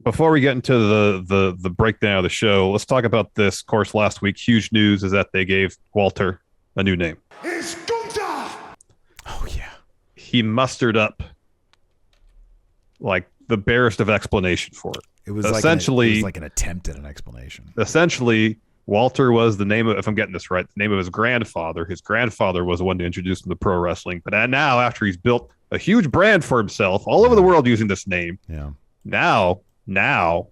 Before we get into the breakdown of the show, let's talk about this. Of course, last week, huge news is that they gave Walter a new name. It's Gunther! Oh, yeah. He mustered up like the barest of explanation for it. It was essentially like an attempt at an explanation. Essentially, Walter was the name of, if I'm getting this right, the name of his grandfather. His grandfather was the one to introduce him to pro wrestling. But now, after he's built a huge brand for himself all over the world using this name, now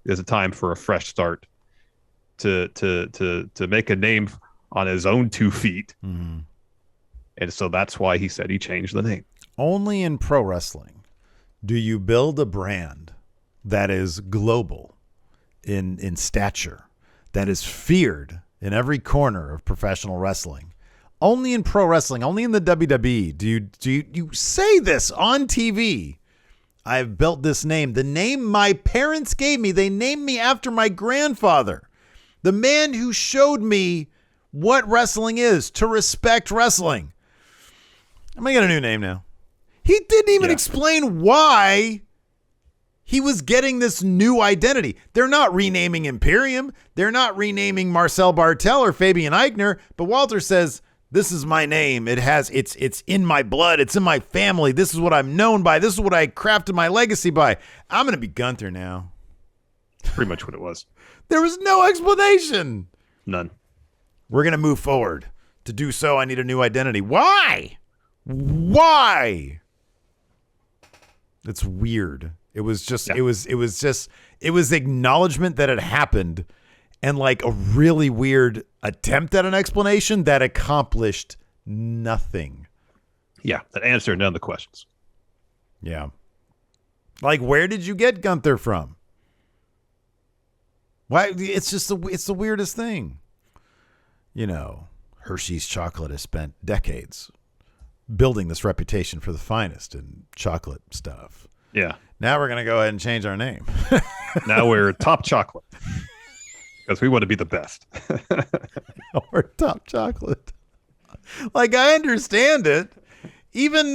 is a time for a fresh start to make a name on his own 2 feet. Mm-hmm. And so that's why he said he changed the name. Only in pro wrestling do you build a brand that is global in stature, that is feared in every corner of professional wrestling. Only in pro wrestling, only in the WWE do you say this on TV. I've built this name. The name my parents gave me, they named me after my grandfather, the man who showed me what wrestling is, to respect wrestling. I'm going to get a new name now. He didn't even explain why he was getting this new identity. They're not renaming Imperium. They're not renaming Marcel Bartel or Fabian Eichner. But Walter says, this is my name. It's in my blood. It's in my family. This is what I'm known by. This is what I crafted my legacy by. I'm going to be Gunther now. Pretty much what it was. There was no explanation. None. We're going to move forward. To do so, I need a new identity. Why? Why? It's weird. It was just, it was acknowledgement that it happened, and like a really weird attempt at an explanation that accomplished nothing. Yeah, that answered none of the questions. Yeah. Like, where did you get Gunther from? Why? It's the weirdest thing. You know, Hershey's chocolate has spent decades building this reputation for the finest in chocolate stuff. Yeah. Now we're going to go ahead and change our name. Now we're Top Chocolate because we want to be the best. We're Top Chocolate. Like, I understand it. Even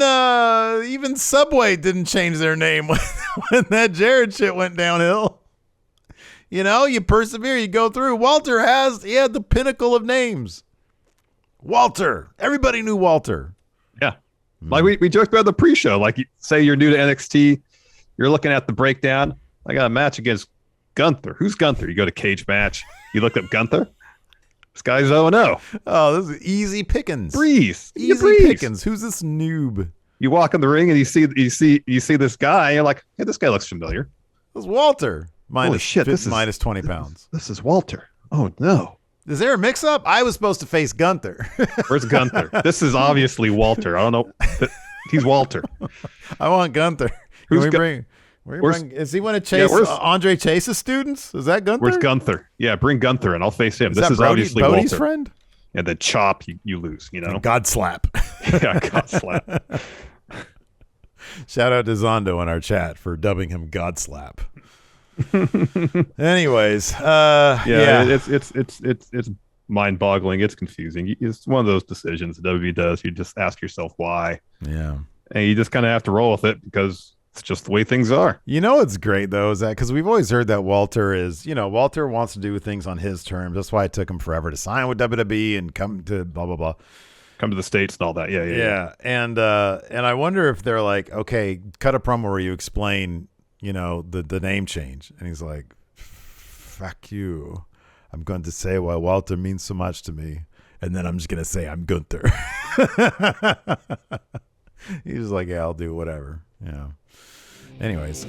Subway didn't change their name when that Jared shit went downhill. You know, you persevere, you go through. Walter he had the pinnacle of names. Walter. Everybody knew Walter. Yeah. Like we joked about the pre-show. Like, say you're new to NXT, you're looking at the breakdown. I got a match against Gunther. Who's Gunther? You go to Cage Match. You look up Gunther. This guy's 0-0. Oh, this is easy pickings. Breeze. Easy pickings. Who's this noob? You walk in the ring and you see this guy. And you're like, hey, this guy looks familiar. It's Walter. Holy shit! This is minus 20 pounds. This is Walter. Oh no! Is there a mix-up? I was supposed to face Gunther. Where's Gunther? This is obviously Walter. I don't know. He's Walter. I want Gunther. Is he one of Chase? Andre Chase's students? Is that Gunther? Where's Gunther? Yeah, bring Gunther and I'll face him. This is obviously Bodie's Walter. Friend? And then chop, you lose. You know, God slap. Yeah, God slap. Shout out to Zondo in our chat for dubbing him God slap. Anyways, it's mind-boggling. It's confusing. It's one of those decisions the WWE does. You just ask yourself why. Yeah, and you just kind of have to roll with it because it's just the way things are. You know what's great though is that because we've always heard that Walter wants to do things on his terms. That's why it took him forever to sign with WWE and come to blah blah blah. Come to the States and all that. Yeah. And I wonder if they're like, okay, cut a promo where you explain, you know, the name change. And he's like, fuck you. I'm going to say why Walter means so much to me. And then I'm just going to say I'm Gunther. He's just like, yeah, I'll do whatever. Yeah. Anyways.